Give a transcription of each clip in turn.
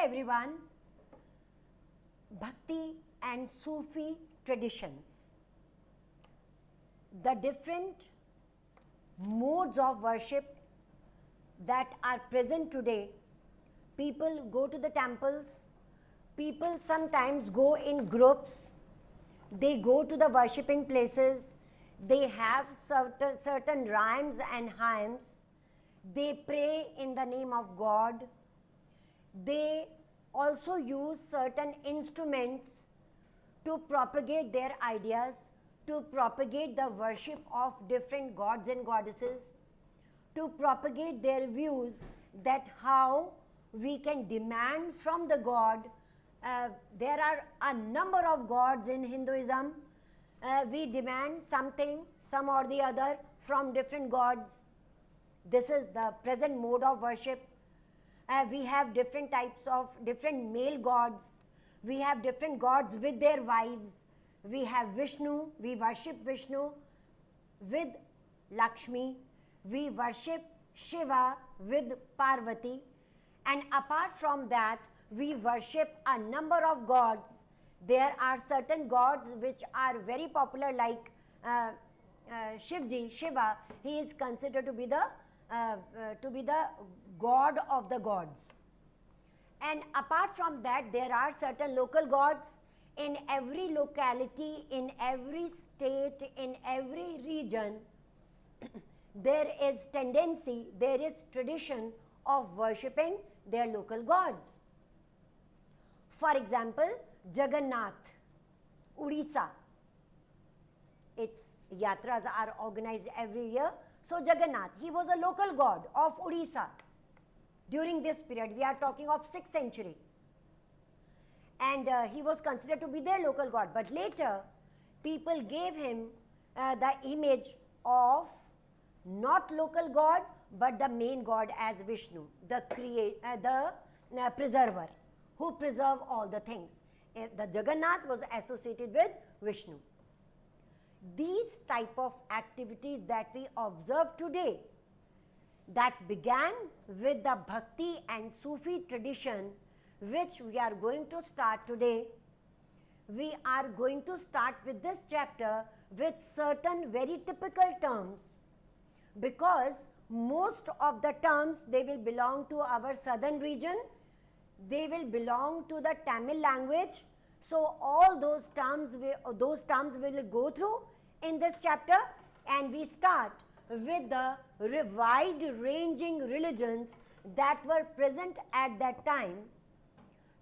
everyone. Bhakti and Sufi traditions. The different modes of worship that are present today. People go to the temples, people sometimes go in groups, they go to the worshipping places, they have certain rhymes and hymns, they pray in the name of God, they also use certain instruments to propagate their ideas, to propagate the worship of different gods and goddesses, to propagate their views that how we can demand from the God. There are a number of gods in Hinduism. We demand something, some or the other from different gods. This is the present mode of worship. We have different types of different male gods. We have different gods with their wives. We have Vishnu, we worship Vishnu with Lakshmi. We worship Shiva with Parvati. And apart from that, we worship a number of gods. There are certain gods which are very popular, like Shivji, Shiva. He is considered to be the god of the gods. And apart from that, there are certain local gods. In every locality, in every state, in every region, there is tendency, there is tradition of worshipping their local gods. For example, Jagannath, Odisha, its yatras are organized every year. So Jagannath, he was a local god of Odisha during this period. We are talking of 6th century. And he was considered to be their local god. But later, people gave him the image of not local god, but the main god as Vishnu, the preserver, who preserve all the things. The Jagannath was associated with Vishnu. These type of activities that we observe today, that began with the Bhakti and Sufi tradition, which we are going to start today. We are going to start with this chapter with certain very typical terms, because most of the terms, they will belong to our southern region, they will belong to the Tamil language. So all those terms will go through in this chapter, and we start with the wide-ranging religions that were present at that time.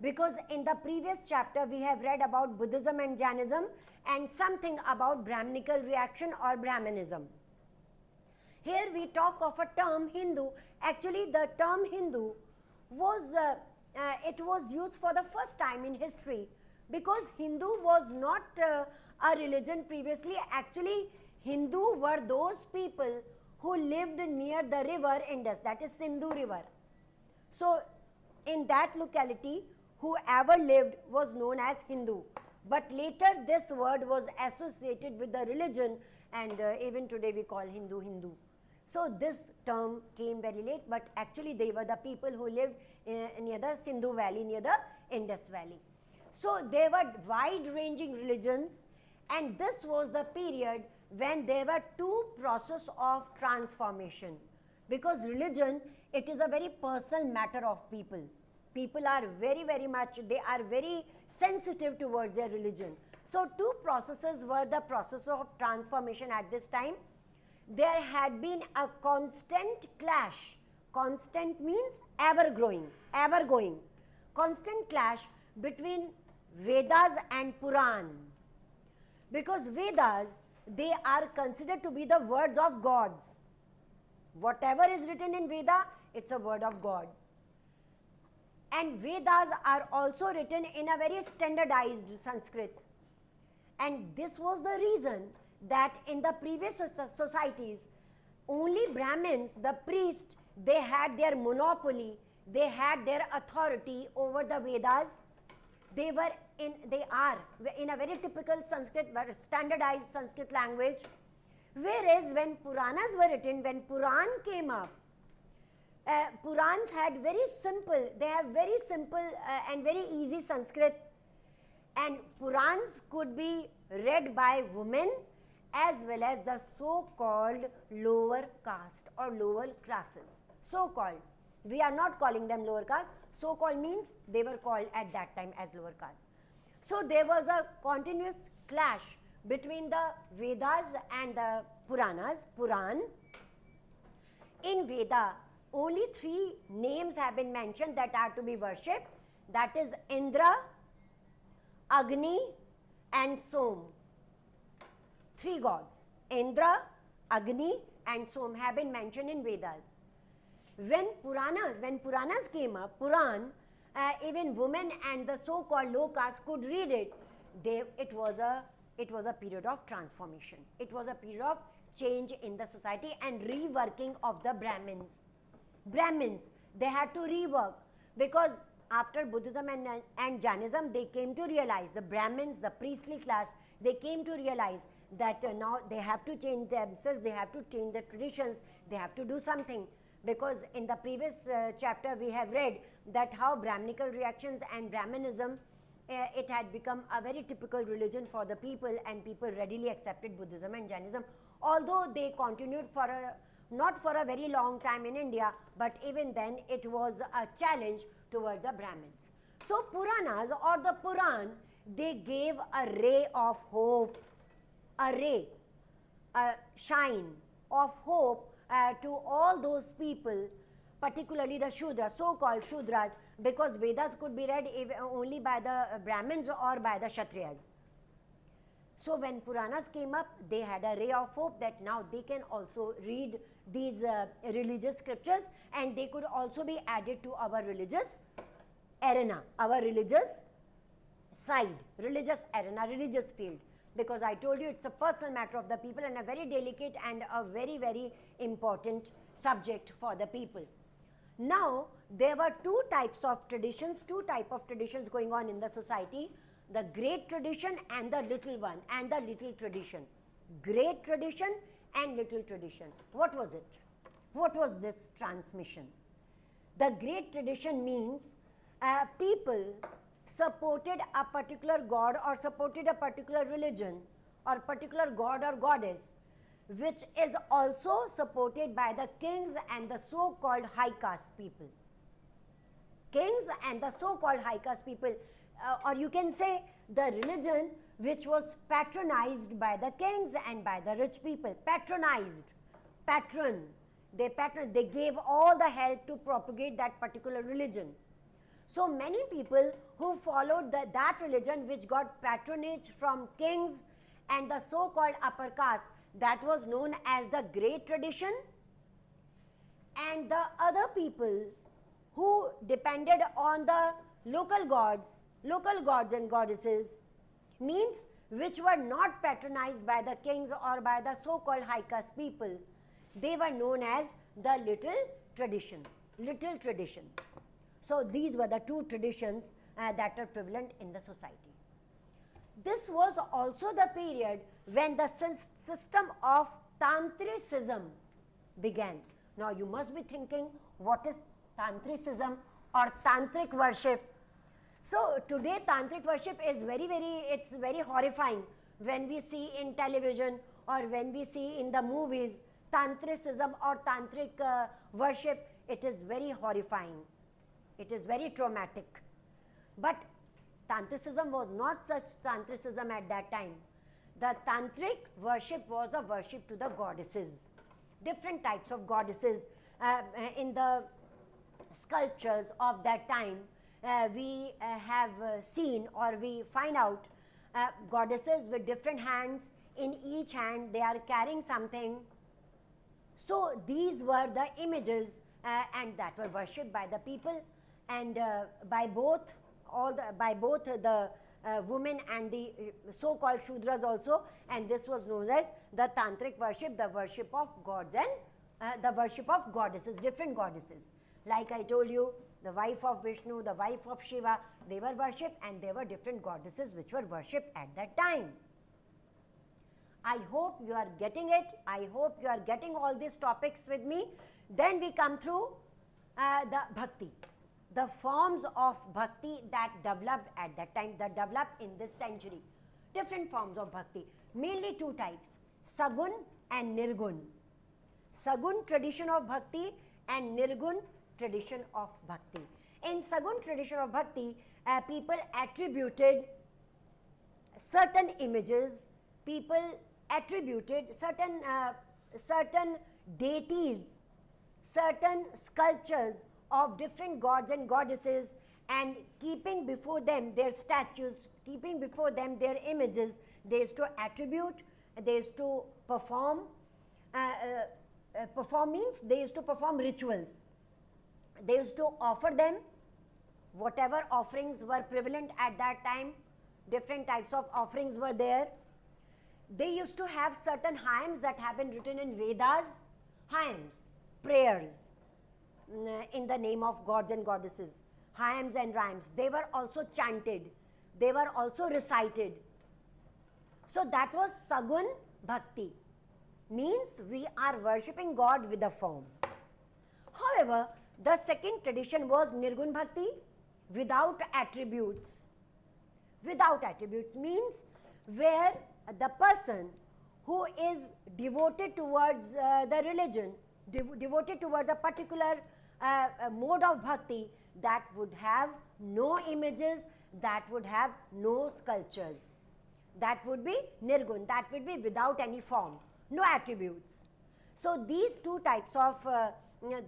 Because in the previous chapter we have read about Buddhism and Jainism and something about Brahminical reaction or Brahmanism. Here we talk of a term Hindu. Actually the term Hindu was, it was used for the first time in history, because Hindu was not a religion previously. Actually Hindu were those people who lived near the river Indus, that is Sindhu river. So in that locality, whoever lived was known as Hindu. But later this word was associated with the religion, and even today we call Hindu, Hindu. So this term came very late, but actually they were the people who lived near the Sindhu valley, near the Indus valley. So there were wide-ranging religions, and this was the period when there were two processes of transformation. Because religion, it is a very personal matter of people. People are very much, they are very sensitive towards their religion. So two processes were the process of transformation at this time. There had been a constant clash. Constant means ever growing, ever going. Constant clash between Vedas and Puran. Because Vedas, they are considered to be the words of gods. Whatever is written in Veda, it's a word of God. And Vedas are also written in a very standardized Sanskrit. And this was the reason that in the previous societies, only Brahmins, the priests, they had their monopoly, they had their authority over the Vedas. They are in a very typical Sanskrit, standardized Sanskrit language. Whereas when Puranas were written, when Puran came up, Purans had very simple, they have very simple and very easy Sanskrit, and Purans could be read by women as well as the so-called lower caste or lower classes. So-called. We are not calling them lower caste. So-called means they were called at that time as lower caste. So there was a continuous clash between the Vedas and the Puranas. Puran. In Veda, only 3 names have been mentioned that are to be worshipped. That is Indra, Agni and Som. 3 gods, Indra, Agni and Som have been mentioned in Vedas. When Puranas came up, Puran, even women and the so-called low caste could read it. It was a period of transformation. It was a period of change in the society and reworking of the Brahmins, they had to rework, because after Buddhism and Jainism, they came to realize, the Brahmins, the priestly class, they came to realize that now they have to change themselves, they have to change the traditions, they have to do something. Because in the previous chapter we have read that how Brahminical reactions and Brahmanism, it had become a very typical religion for the people, and people readily accepted Buddhism and Jainism, although they continued not for a very long time in India, but even then it was a challenge towards the Brahmins. So Puranas or the Puran, they gave a ray of hope, a shine of hope to all those people, particularly the Shudras, so-called Shudras, because Vedas could be read only by the Brahmins or by the Kshatriyas. So when Puranas came up, they had a ray of hope that now they can also read these religious scriptures, and they could also be added to our religious arena, our religious side, religious arena, religious field. Because I told you it's a personal matter of the people and a very delicate and a very, very important subject for the people. Now, there were 2 types of traditions going on in the society. The great tradition and the little one and the little tradition. Great tradition and little tradition. What was it? What was this transmission? The great tradition means people supported a particular god or supported a particular religion or particular god or goddess, which is also supported by the kings and the so-called high caste people. Kings and the so-called high caste people, or you can say the religion which was patronized by the kings and by the rich people. Patronized, patron. They gave all the help to propagate that particular religion. So many people who followed that religion which got patronage from kings and the so-called upper caste, that was known as the great tradition. And the other people who depended on the local gods and goddesses, means which were not patronized by the kings or by the so-called high caste people, they were known as the little tradition. So these were the 2 traditions that are prevalent in the society. This was also the period when the system of Tantricism began. Now you must be thinking, what is Tantricism or Tantric worship? So today Tantric worship is it's very horrifying when we see in television or when we see in the movies. Tantricism or Tantric worship, it is very horrifying. It is very traumatic. But Tantricism was not such Tantricism at that time. The Tantric worship was the worship to the goddesses. Different types of goddesses in the sculptures of that time. We have seen or we find out goddesses with different hands. In each hand they are carrying something. So these were the images and that were worshipped by the people, and by both the women and the so-called Shudras also, and this was known as the Tantric worship, the worship of gods and the worship of goddesses, different goddesses. Like I told you, the wife of Vishnu, the wife of Shiva, they were worshipped, and there were different goddesses which were worshipped at that time. I hope you are getting it. I hope you are getting all these topics with me. Then we come through the bhakti, the forms of bhakti that developed at that time, that developed in this century. Different forms of bhakti, mainly two types, Sagun and Nirgun. Sagun tradition of bhakti and Nirgun tradition of bhakti. In Sagun tradition of bhakti, people attributed certain images, people attributed certain deities, certain sculptures of different gods and goddesses, and keeping before them their statues, keeping before them their images, they used to attribute, they used to perform. Perform means they used to perform rituals. They used to offer them whatever offerings were prevalent at that time. Different types of offerings were there. They used to have certain hymns that have been written in Vedas, hymns, prayers in the name of gods and goddesses, hymns and rhymes. They were also chanted, they were also recited. So that was Sagun Bhakti, means we are worshipping God with a form. However, the second tradition was Nirgun Bhakti, without attributes. Without attributes means where the person who is devoted towards the religion, devoted towards a particular mode of bhakti, that would have no images, that would have no sculptures. That would be Nirgun, that would be without any form, no attributes. So these two types of,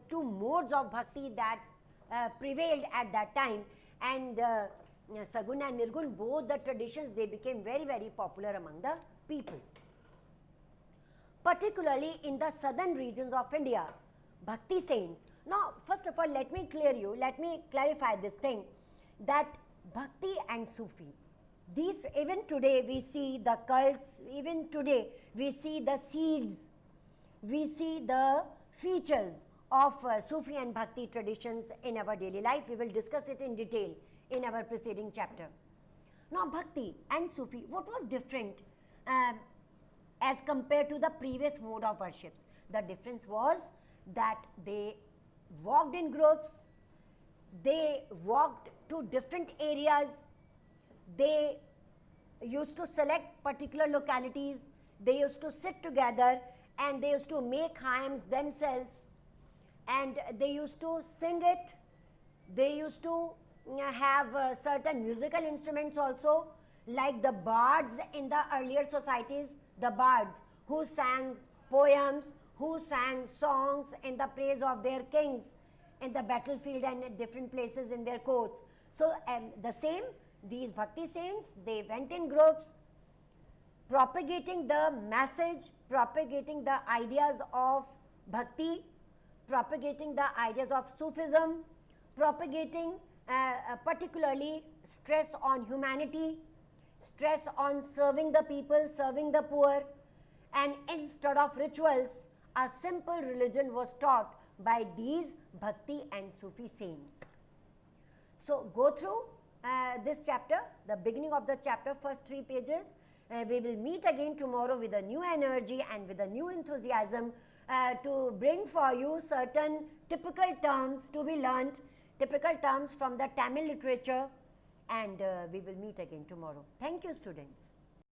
two modes of bhakti that prevailed at that time, and Sagun and Nirgun, both the traditions, they became very, very popular among the people. Particularly in the southern regions of India, bhakti saints. Now, first of all, let me clarify this thing, that bhakti and Sufi, these, even today we see the cults, even today we see the seeds, we see the features of Sufi and bhakti traditions in our daily life. We will discuss it in detail in our preceding chapter. Now, bhakti and Sufi, what was different as compared to the previous mode of worships? The difference was that they walked in groups, they walked to different areas, they used to select particular localities, they used to sit together and they used to make hymns themselves, and they used to sing it, they used to have certain musical instruments also, like the bards in the earlier societies, the bards who sang poems, who sang songs in the praise of their kings in the battlefield and at different places in their courts. So the same, these bhakti saints, they went in groups, propagating the message, propagating the ideas of bhakti, propagating the ideas of Sufism, propagating particularly stress on humanity, stress on serving the people, serving the poor, and instead of rituals, a simple religion was taught by these bhakti and Sufi saints. So go through this chapter, the beginning of the chapter, first 3 pages. We will meet again tomorrow with a new energy and with a new enthusiasm to bring for you certain typical terms to be learnt, typical terms from the Tamil literature, and we will meet again tomorrow. Thank you, students.